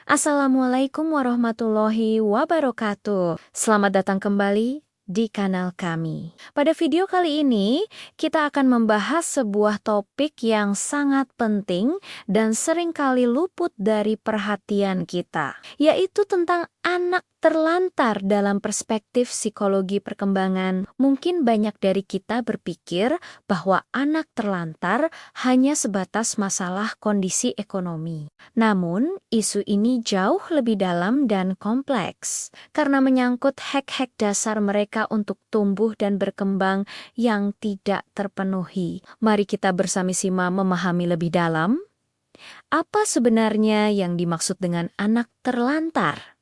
Assalamualaikum warahmatullahi wabarakatuh. Selamat datang kembali di kanal kami. Pada video kali ini, kita akan membahas sebuah topik yang sangat penting dan seringkali luput dari perhatian kita, yaitu tentang anak terlantar dalam perspektif psikologi perkembangan. Mungkin banyak dari kita berpikir bahwa anak terlantar hanya sebatas masalah kondisi ekonomi. Namun, isu ini jauh lebih dalam dan kompleks karena menyangkut hak-hak dasar mereka untuk tumbuh dan berkembang yang tidak terpenuhi. Mari kita bersama-sama memahami lebih dalam apa sebenarnya yang dimaksud dengan anak terlantar.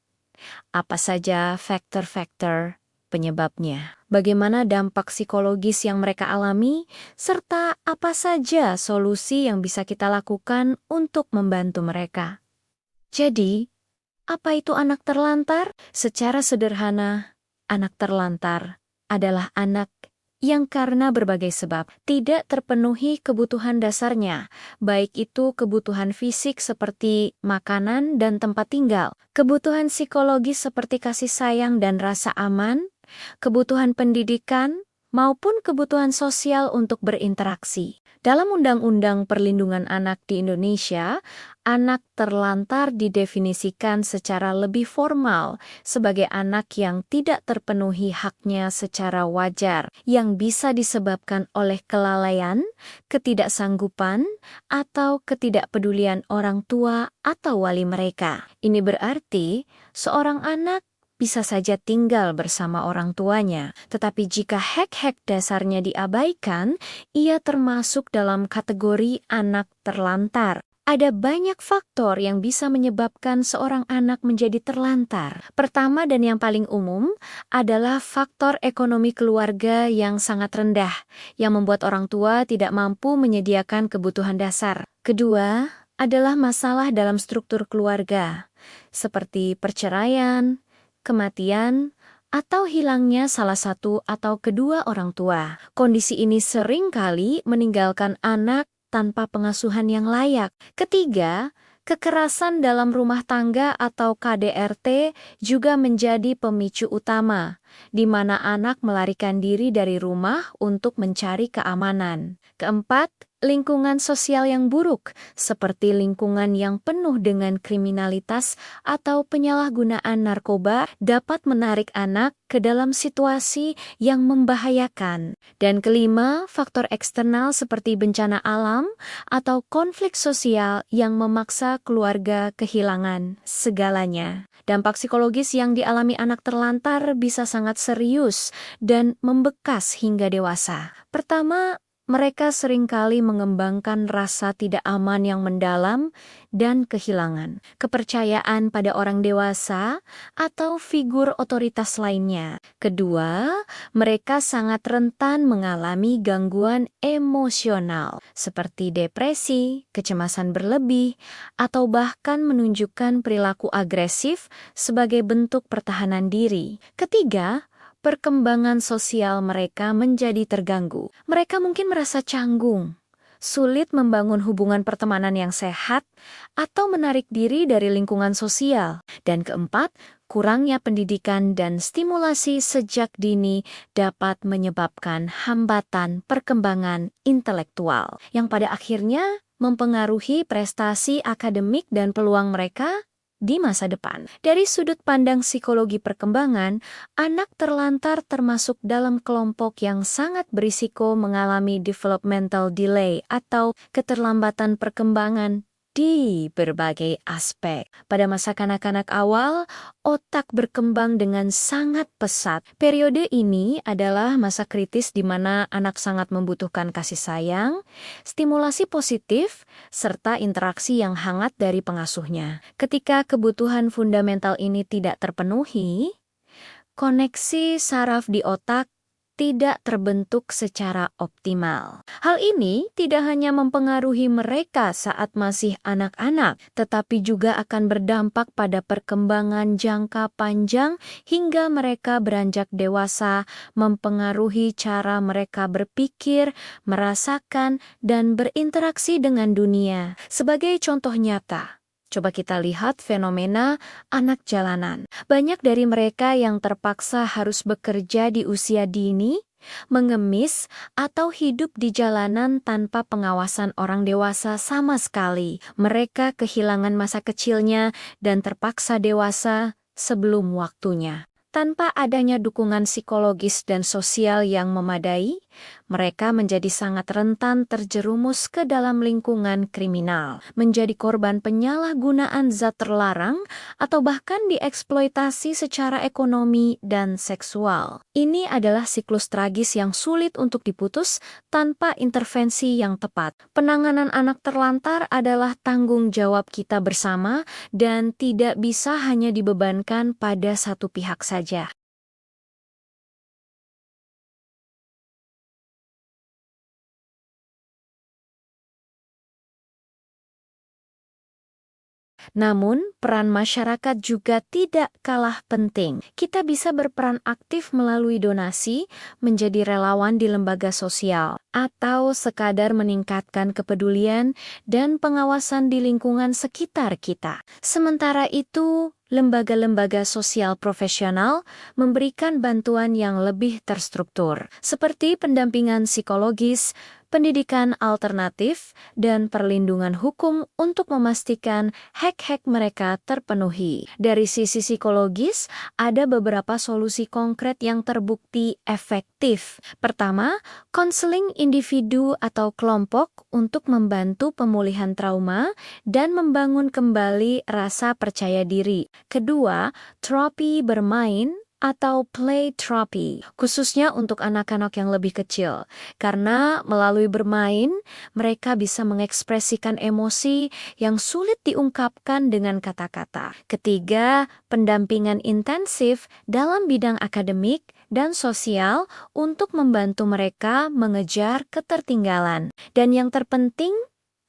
Apa saja faktor-faktor penyebabnya? Bagaimana dampak psikologis yang mereka alami, serta apa saja solusi yang bisa kita lakukan untuk membantu mereka. Jadi, apa itu anak terlantar? Secara sederhana, anak terlantar adalah anak yang karena berbagai sebab tidak terpenuhi kebutuhan dasarnya, baik itu kebutuhan fisik seperti makanan dan tempat tinggal, kebutuhan psikologis seperti kasih sayang dan rasa aman, kebutuhan pendidikan, maupun kebutuhan sosial untuk berinteraksi. Dalam Undang-Undang Perlindungan Anak di Indonesia, anak terlantar didefinisikan secara lebih formal sebagai anak yang tidak terpenuhi haknya secara wajar, yang bisa disebabkan oleh kelalaian, ketidaksanggupan, atau ketidakpedulian orang tua atau wali mereka. Ini berarti seorang anak bisa saja tinggal bersama orang tuanya, tetapi jika hak-hak dasarnya diabaikan, ia termasuk dalam kategori anak terlantar. Ada banyak faktor yang bisa menyebabkan seorang anak menjadi terlantar. Pertama dan yang paling umum adalah faktor ekonomi keluarga yang sangat rendah, yang membuat orang tua tidak mampu menyediakan kebutuhan dasar. Kedua adalah masalah dalam struktur keluarga, seperti perceraian, kematian, atau hilangnya salah satu atau kedua orang tua. Kondisi ini seringkali meninggalkan anak tanpa pengasuhan yang layak. Ketiga, kekerasan dalam rumah tangga atau KDRT juga menjadi pemicu utama, di mana anak melarikan diri dari rumah untuk mencari keamanan. Keempat, lingkungan sosial yang buruk, seperti lingkungan yang penuh dengan kriminalitas atau penyalahgunaan narkoba, dapat menarik anak ke dalam situasi yang membahayakan. Dan kelima, faktor eksternal seperti bencana alam atau konflik sosial yang memaksa keluarga kehilangan segalanya. Dampak psikologis yang dialami anak terlantar bisa sangat serius dan membekas hingga dewasa. Pertama, mereka seringkali mengembangkan rasa tidak aman yang mendalam dan kehilangan kepercayaan pada orang dewasa atau figur otoritas lainnya. Kedua, mereka sangat rentan mengalami gangguan emosional seperti depresi, kecemasan berlebih, atau bahkan menunjukkan perilaku agresif sebagai bentuk pertahanan diri. Ketiga, perkembangan sosial mereka menjadi terganggu. Mereka mungkin merasa canggung, sulit membangun hubungan pertemanan yang sehat, atau menarik diri dari lingkungan sosial. Dan keempat, kurangnya pendidikan dan stimulasi sejak dini dapat menyebabkan hambatan perkembangan intelektual, yang pada akhirnya mempengaruhi prestasi akademik dan peluang mereka di masa depan. Dari sudut pandang psikologi perkembangan, anak terlantar termasuk dalam kelompok yang sangat berisiko mengalami developmental delay atau keterlambatan perkembangan di berbagai aspek. Pada masa kanak-kanak awal, otak berkembang dengan sangat pesat. Periode ini adalah masa kritis di mana anak sangat membutuhkan kasih sayang, stimulasi positif, serta interaksi yang hangat dari pengasuhnya. Ketika kebutuhan fundamental ini tidak terpenuhi, koneksi saraf di otak tidak terbentuk secara optimal. Hal ini tidak hanya mempengaruhi mereka saat masih anak-anak, tetapi juga akan berdampak pada perkembangan jangka panjang hingga mereka beranjak dewasa, mempengaruhi cara mereka berpikir, merasakan, dan berinteraksi dengan dunia. Sebagai contoh nyata, Coba kita lihat fenomena anak jalanan. Banyak dari mereka yang terpaksa harus bekerja di usia dini, mengemis, atau hidup di jalanan tanpa pengawasan orang dewasa sama sekali. Mereka kehilangan masa kecilnya dan terpaksa dewasa sebelum waktunya. Tanpa adanya dukungan psikologis dan sosial yang memadai, mereka menjadi sangat rentan terjerumus ke dalam lingkungan kriminal, menjadi korban penyalahgunaan zat terlarang, atau bahkan dieksploitasi secara ekonomi dan seksual. Ini adalah siklus tragis yang sulit untuk diputus tanpa intervensi yang tepat. Penanganan anak terlantar adalah tanggung jawab kita bersama dan tidak bisa hanya dibebankan pada satu pihak saja. Namun, peran masyarakat juga tidak kalah penting. Kita bisa berperan aktif melalui donasi, menjadi relawan di lembaga sosial, atau sekadar meningkatkan kepedulian dan pengawasan di lingkungan sekitar kita. Sementara itu, lembaga-lembaga sosial profesional memberikan bantuan yang lebih terstruktur, seperti pendampingan psikologis, pendidikan alternatif, dan perlindungan hukum untuk memastikan hak-hak mereka terpenuhi. Dari sisi psikologis, ada beberapa solusi konkret yang terbukti efektif. Pertama, konseling individu atau kelompok untuk membantu pemulihan trauma dan membangun kembali rasa percaya diri. Kedua, terapi bermain atau play therapy, khususnya untuk anak-anak yang lebih kecil. Karena melalui bermain, mereka bisa mengekspresikan emosi yang sulit diungkapkan dengan kata-kata. Ketiga, pendampingan intensif dalam bidang akademik dan sosial untuk membantu mereka mengejar ketertinggalan. Dan yang terpenting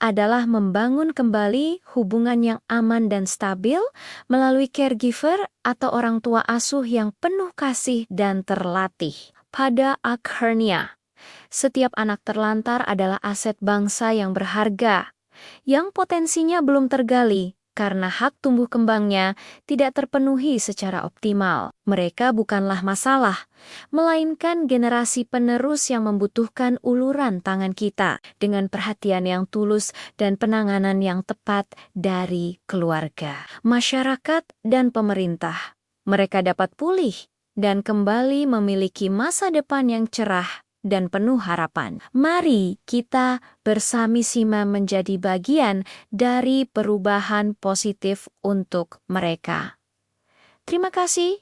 adalah membangun kembali hubungan yang aman dan stabil melalui caregiver atau orang tua asuh yang penuh kasih dan terlatih. Pada akhirnya, setiap anak terlantar adalah aset bangsa yang berharga, yang potensinya belum tergali karena hak tumbuh kembangnya tidak terpenuhi secara optimal. Mereka bukanlah masalah, melainkan generasi penerus yang membutuhkan uluran tangan kita dengan perhatian yang tulus dan penanganan yang tepat dari keluarga, masyarakat, dan pemerintah. Mereka dapat pulih dan kembali memiliki masa depan yang cerah dan penuh harapan. Mari kita bersama-sama menjadi bagian dari perubahan positif untuk mereka. Terima kasih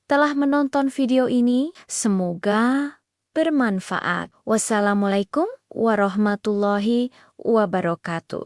telah menonton video ini. Semoga bermanfaat. Wassalamualaikum warahmatullahi wabarakatuh.